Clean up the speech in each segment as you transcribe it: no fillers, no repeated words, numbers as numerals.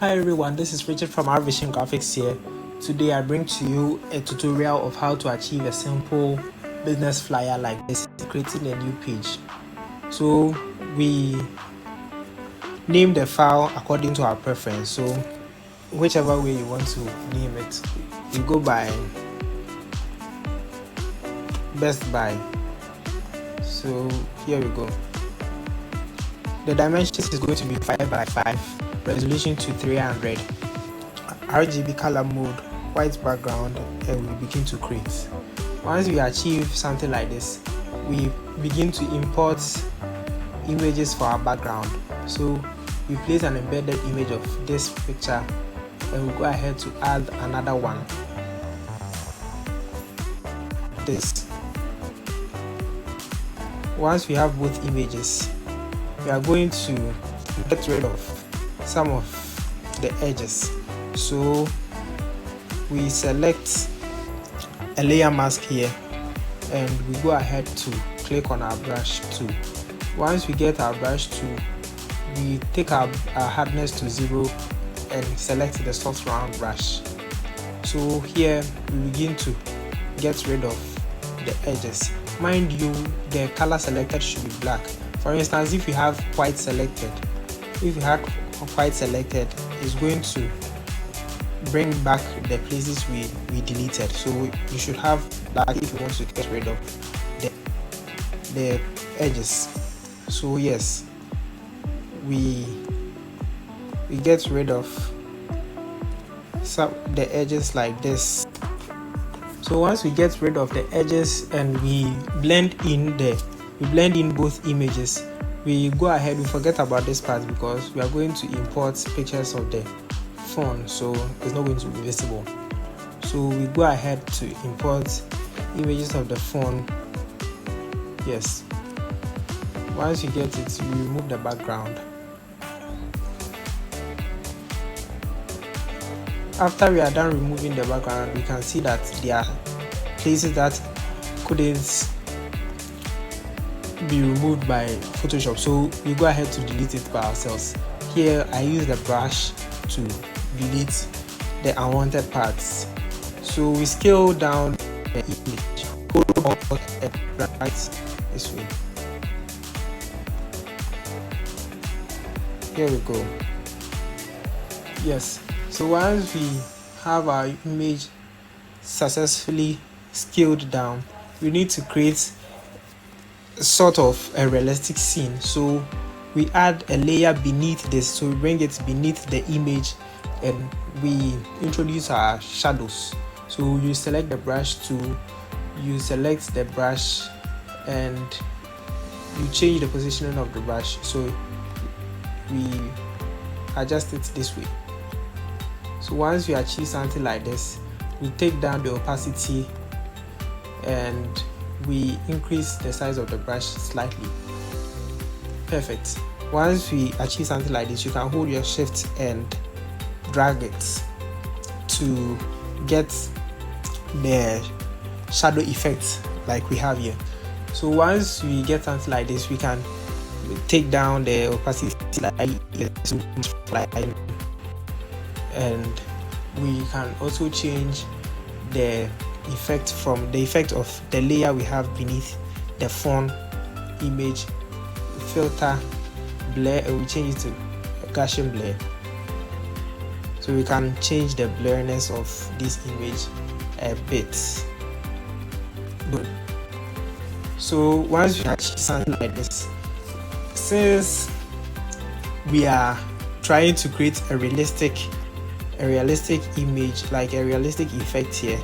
Hi everyone, this is Richard from Our Vision Graphics here. Today I bring to you a tutorial of how to achieve a simple business flyer like this, creating a new page. So we name the file according to our preference. So whichever way you want to name it, you go by Best Buy. So here we go. The dimensions is going to be 5 by 5, resolution to 300, RGB color mode, white background, and we begin to create. Once we achieve something like this, we begin to import images for our background. So we place an embedded image of this picture and we go ahead to add another one. This. Once we have both images, we are going to get rid of some of the edges. So we select a layer mask here and we go ahead to click on our brush tool. Once we get our brush tool, we take our hardness to 0 and select the soft round brush. So here we begin to get rid of the edges. Mind you, the color selected should be black. For instance, if you have white selected, it's going to bring back the places we deleted. So you should have black if you want to get rid of the edges. So yes, we get rid of the edges like this. So once we get rid of the edges and we blend in both images, we go ahead, we forget about this part because we are going to import pictures of the phone, so it's not going to be visible. So we go ahead to import images of the phone. Yes. Once you get it, we remove the background. After we are done removing the background, we can see that there are places that couldn't be removed by Photoshop, so we go ahead to delete it by ourselves. Here I use the brush to delete the unwanted parts. So we scale down the image, hold on and right this way. Here we go. Yes, so once we have our image successfully scaled down, we need to create sort of a realistic scene. So we add a layer beneath this, so we bring it beneath the image and we introduce our shadows. So you select the brush tool, you select the brush and you change the positioning of the brush, so we adjust it this way. So once we achieve something like this, we take down the opacity and we increase the size of the brush slightly. Perfect. Once we achieve something like this, you can hold your shift and drag it to get the shadow effect like we have here. So once we get something like this, we can take down the opacity and we can also change the effect from the effect of the layer we have beneath the phone image, filter, blur, and we change it to Gaussian blur. So we can change the blurriness of this image a bit. Good. So once we achieve something like this, since we are trying to create a realistic image, like a realistic effect here,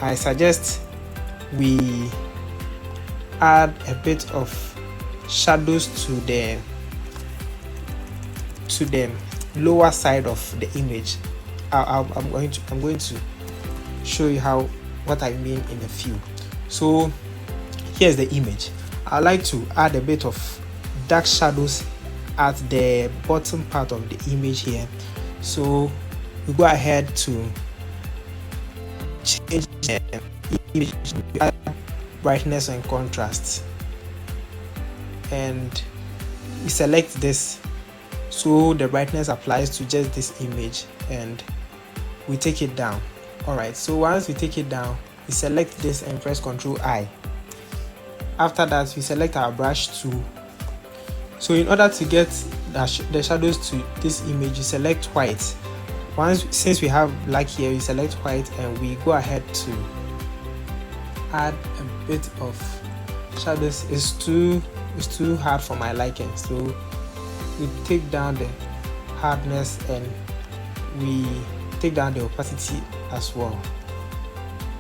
I suggest we add a bit of shadows to the lower side of the image. I'm going to show you what I mean in a few. So here's the image. I like to add a bit of dark shadows at the bottom part of the image here. So we go ahead to change the image, add brightness and contrast, and we select this so the brightness applies to just this image and we take it down. Alright, so once we take it down, we select this and press Ctrl I. After that, we select our brush tool. So in order to get the shadows to this image, you select white. Since we have black here, we select white and we go ahead to add a bit of shadows. It's too hard for my liking, so we take down the hardness and we take down the opacity as well.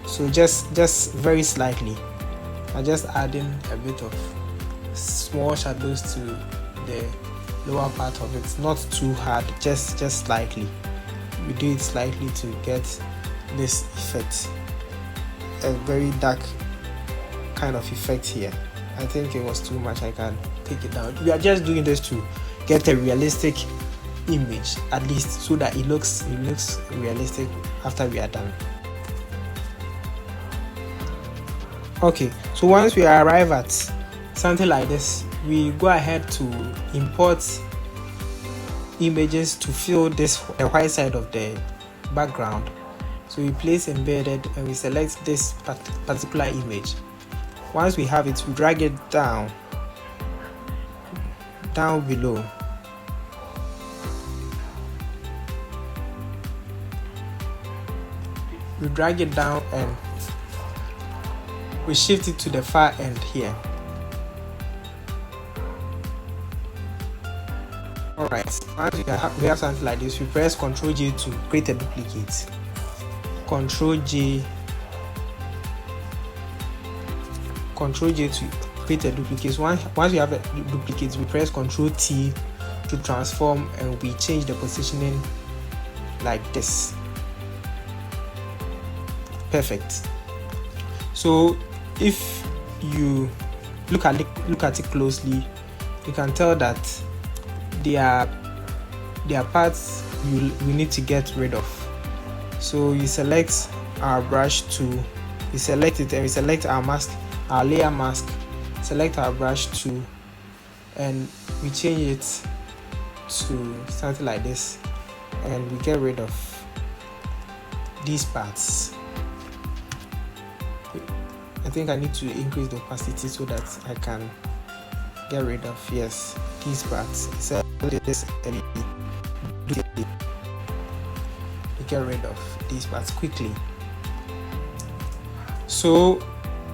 So just very slightly. I'm just adding a bit of small shadows to the lower part of it, not too hard, just slightly. We do it slightly to get this effect, a very dark kind of effect here. I think it was too much, I can take it down. We are just doing this to get a realistic image, at least, so that it looks realistic after we are done. Okay, so once we arrive at something like this, we go ahead to import images to fill the white side of the background. So we place embedded and we select this particular image. Once we have it, we drag it down below. We drag it down and we shift it to the far end here. Alright, once we have something like this, we press Ctrl J to create a duplicate. Ctrl J to create a duplicate. Once we have a duplicate, we press Ctrl T to transform and we change the positioning like this. Perfect. So if you look at it closely, you can tell that there are parts we need to get rid of. So you select our brush tool, we select it and we select our mask, our layer mask, select our brush tool and we change it to something like this and we get rid of these parts. I think I need to increase the opacity so that I can get rid of these parts. So this and we get rid of these parts quickly. So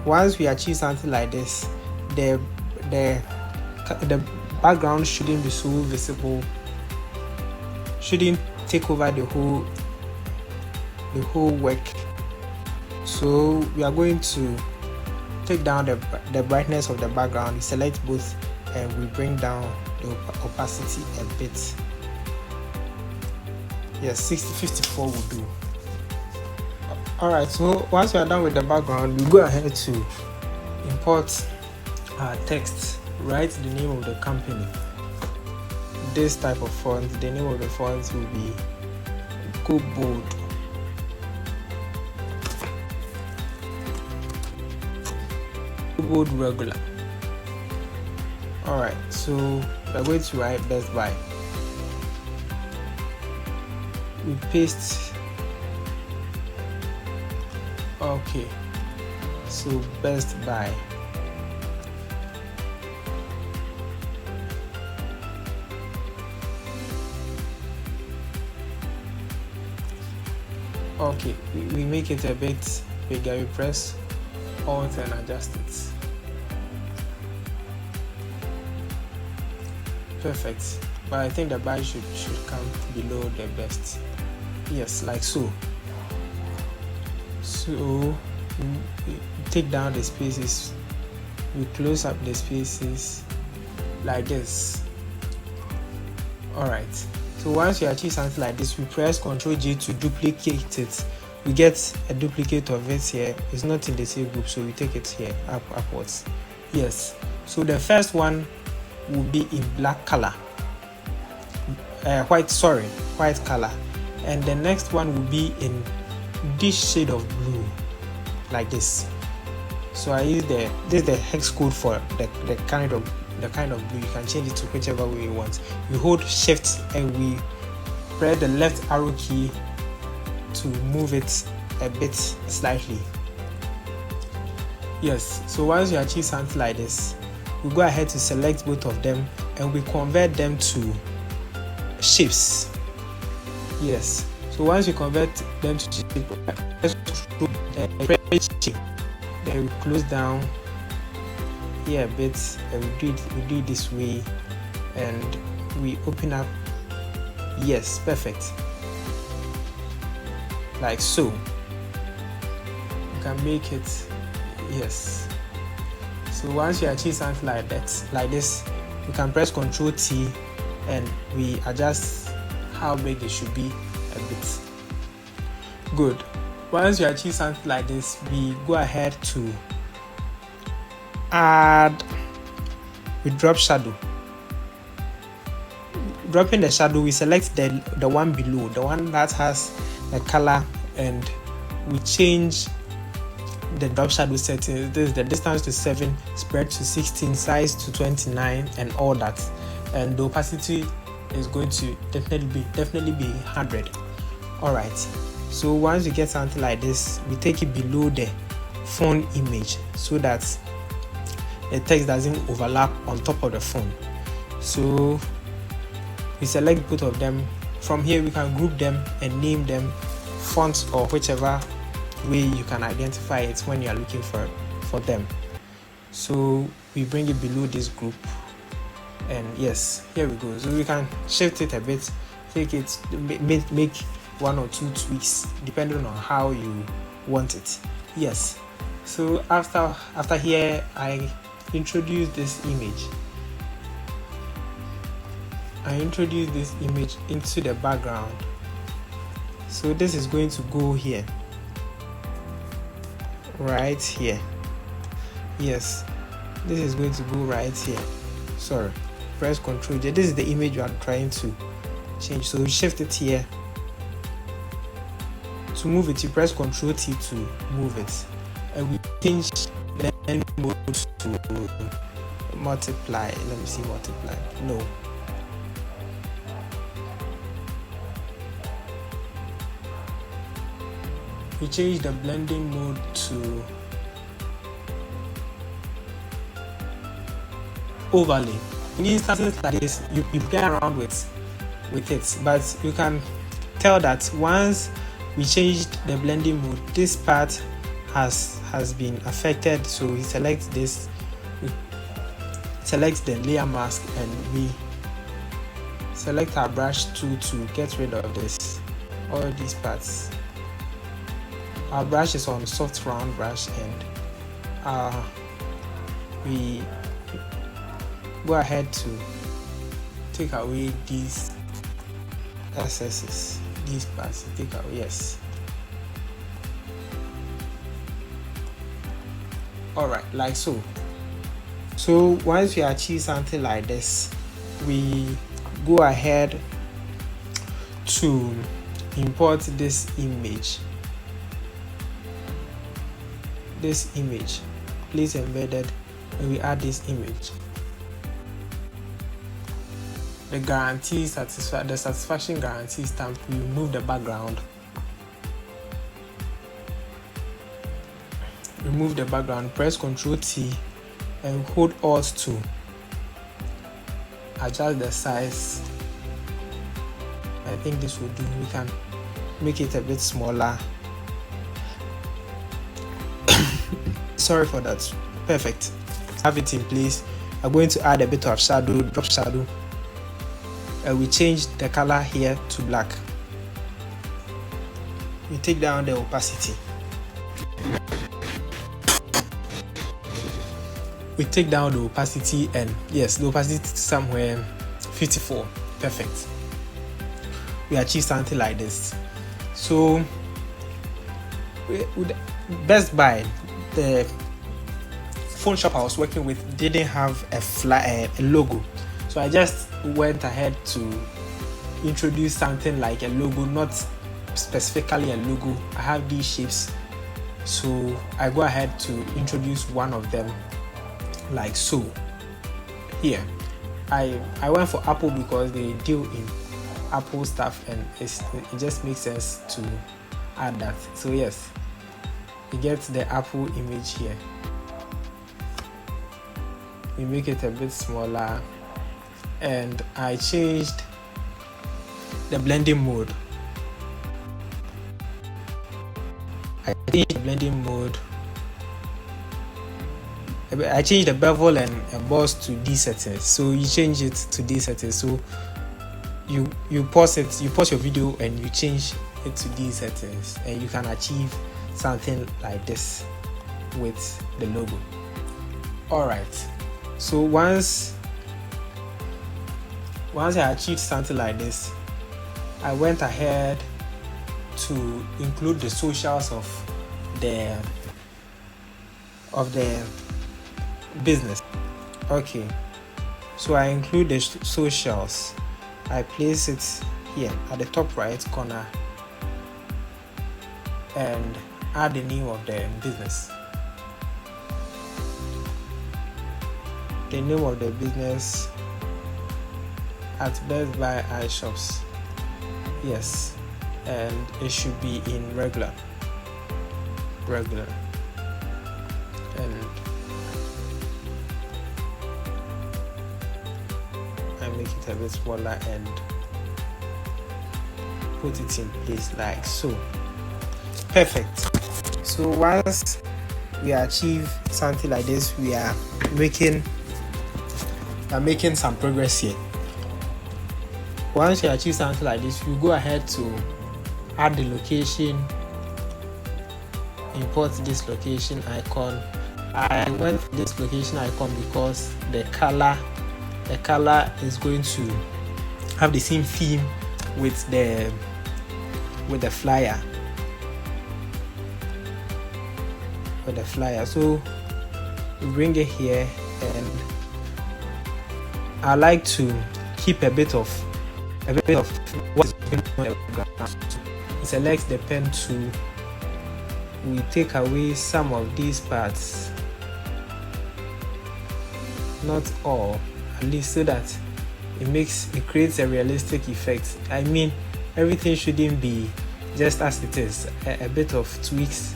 once we achieve something like this, the background shouldn't be so visible, shouldn't take over the whole work. So we are going to take down the brightness of the background. We select both and we bring down the opacity a bit. Yes, 54 will do. Alright, so once we are done with the background, we go ahead to import our text. Write the name of the company. This type of font, the name of the font will be Go Bold. Bold regular. Alright, so we're going to write Best Buy. We paste. Okay, so Best Buy. Okay, we make it a bit bigger. We press Alt and adjust it. Perfect. But I think the bar should come below the best. Yes, like so. So we take down the spaces, we close up the spaces like this. Alright, so once you achieve something like this, we press Ctrl J to duplicate it. We get a duplicate of it here. It's not in the same group, so we take it here upwards. Yes, so the first one will be in black color, white color, and the next one will be in this shade of blue like this. So I use this is the hex code for the kind of the kind of blue. You can change it to whichever way you want. You hold shift and we press the left arrow key to move it a bit slightly. Yes, so once you achieve something like this, we go ahead to select both of them and we convert them to shapes. Yes, so once you convert them to shapes, then we close down here a bit and we do it this way and we open up. Yes, perfect, like so. You can make it. Yes, so once you achieve something like that, like this, you can press Ctrl T and we adjust how big it should be a bit. Good. Once you achieve something like this, we go ahead to add, we drop shadow. Dropping the shadow, we select the one below, the one that has the color, and we change the drop shadow settings. This is the distance to 7, spread to 16, size to 29, and all that. And the opacity is going to definitely be 100. All right. So once you get something like this, we take it below the phone image so that the text doesn't overlap on top of the phone. So we select both of them. From here, we can group them and name them fonts or whichever way you can identify it when you are looking for them. So we bring it below this group, and yes, here we go. So we can shift it a bit, take it, make 1 or 2 tweaks depending on how you want it. Yes, so after here, I introduce this image. I introduce this image into the background. So this is going to go here, right here. Yes, this is going to go right here. Sorry, press Ctrl J. This is the image you are trying to change. So we shift it here. To move it, you press Ctrl T to move it, and we change the blend mode to multiply. Let me see, multiply. No. We change the blending mode to overlay. In instances like this, you play around with it, but you can tell that once we changed the blending mode, this part has been affected. So we select this, we select the layer mask, and we select our brush tool to get rid of this, all these parts. Our brush is on soft round brush, and we go ahead to take away these excesses, these parts, take away. Yes. All right, like so. So once we achieve something like this, we go ahead to import this image. Place embedded, and we add this image. The satisfaction guarantee stamp, we remove the background. Remove the background, press Ctrl T and hold Alt to adjust the size. I think this will do. We can make it a bit smaller. Sorry for that. Perfect. Have it in place. I'm going to add a bit of shadow, drop shadow. We change the color here to black. We take down the opacity. We take down the opacity, and yes, the opacity is somewhere 54. Perfect. We achieve something like this. So with Best Buy, the phone shop I was working with didn't have a logo, so I just went ahead to introduce something like a logo, not specifically a logo. I have these shapes, so I go ahead to introduce one of them like so. here. I went for Apple because they deal in Apple stuff, and it just makes sense to add that. So yes, you get the Apple image here. We make it a bit smaller, and I changed the blending mode. I changed the bevel and emboss to these settings. So you change it to these settings. So you pause your video and you change it to these settings, and you can achieve something like this with the logo. Alright, so once I achieved something like this, I went ahead to include the socials of the business. Okay, so I include the socials. I place it here at the top right corner and add the name of the business. The name of the business at Best Buy Eye Shops. Yes, and it should be in regular, and I make it a bit smaller and put it in place like so. Perfect. So once we achieve something like this, we are making some progress here. Once you achieve something like this, you go ahead to add the location, import this location icon. I went for this location icon because the color is going to have the same theme with the flyer. So we bring it here, and I like to keep a bit of what is going on in the background. Select the pen tool. We take away some of these parts, not all, at least, so that it creates a realistic effect. I mean, everything shouldn't be just as it is. A bit of tweaks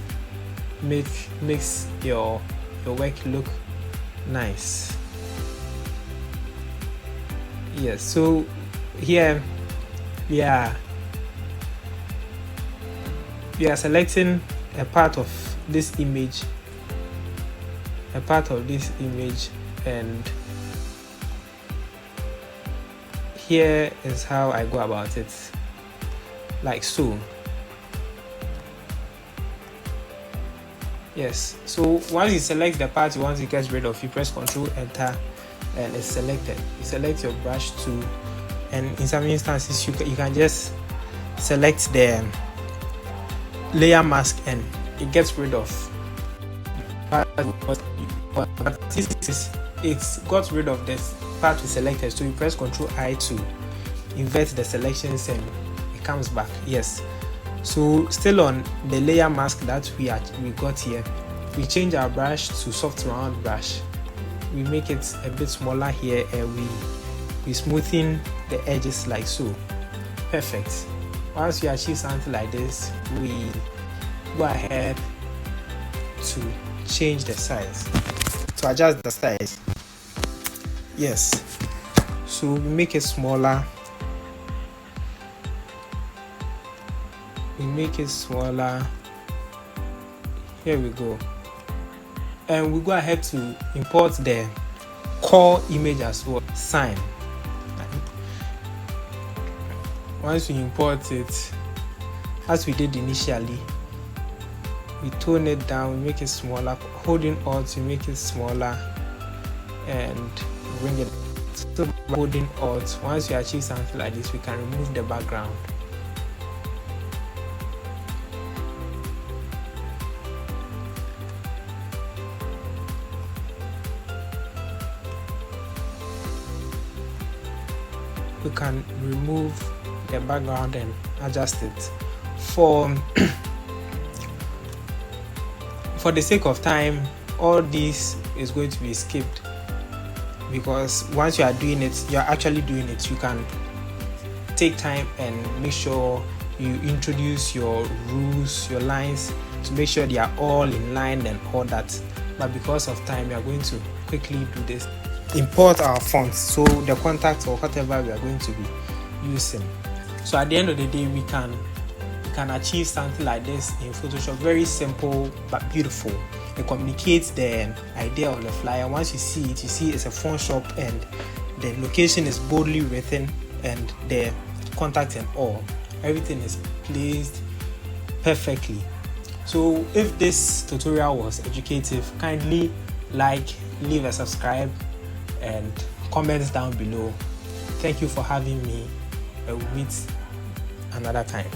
makes your work look nice. Yes, so here we are selecting a part of this image, and here is how I go about it, like so. Yes, so once you select the part you want to get rid of, you press Ctrl Enter and it's selected. You select your brush tool, and in some instances you can just select the layer mask and it gets rid of part, but it's got rid of this part we selected. So you press Ctrl I to invert the selections and it comes back. Yes, so still on the layer mask that we got here, we change our brush to soft round brush. We make it a bit smaller here, and we smoothen the edges like so. Perfect. Once we achieve something like this, we go ahead to change the size, to adjust the size. Yes, so we make it smaller. Here we go, and we go ahead to import the core image as well, sign. Once we import it, as we did initially, we tone it down, we make it smaller, holding Alt to make it smaller, and bring it. So by holding Alt, once we achieve something like this, we can remove the background. We can remove the background and adjust it. For the sake of time, all this is going to be skipped. because once you are doing it, you are actually doing it. You can take time and make sure you introduce your rules, your lines, to make sure they are all in line and all that. But because of time, we are going to quickly do this. Import our fonts, so the contact or whatever we are going to be using. So at the end of the day, we can achieve something like this in Photoshop. Very simple but beautiful. It communicates the idea of the flyer. Once you see it, you see it's a font shop and the location is boldly written and the contact and all. Everything is placed perfectly. So if this tutorial was educative, kindly like, leave a subscribe and comments down below. Thank you for having me. I will meet another time.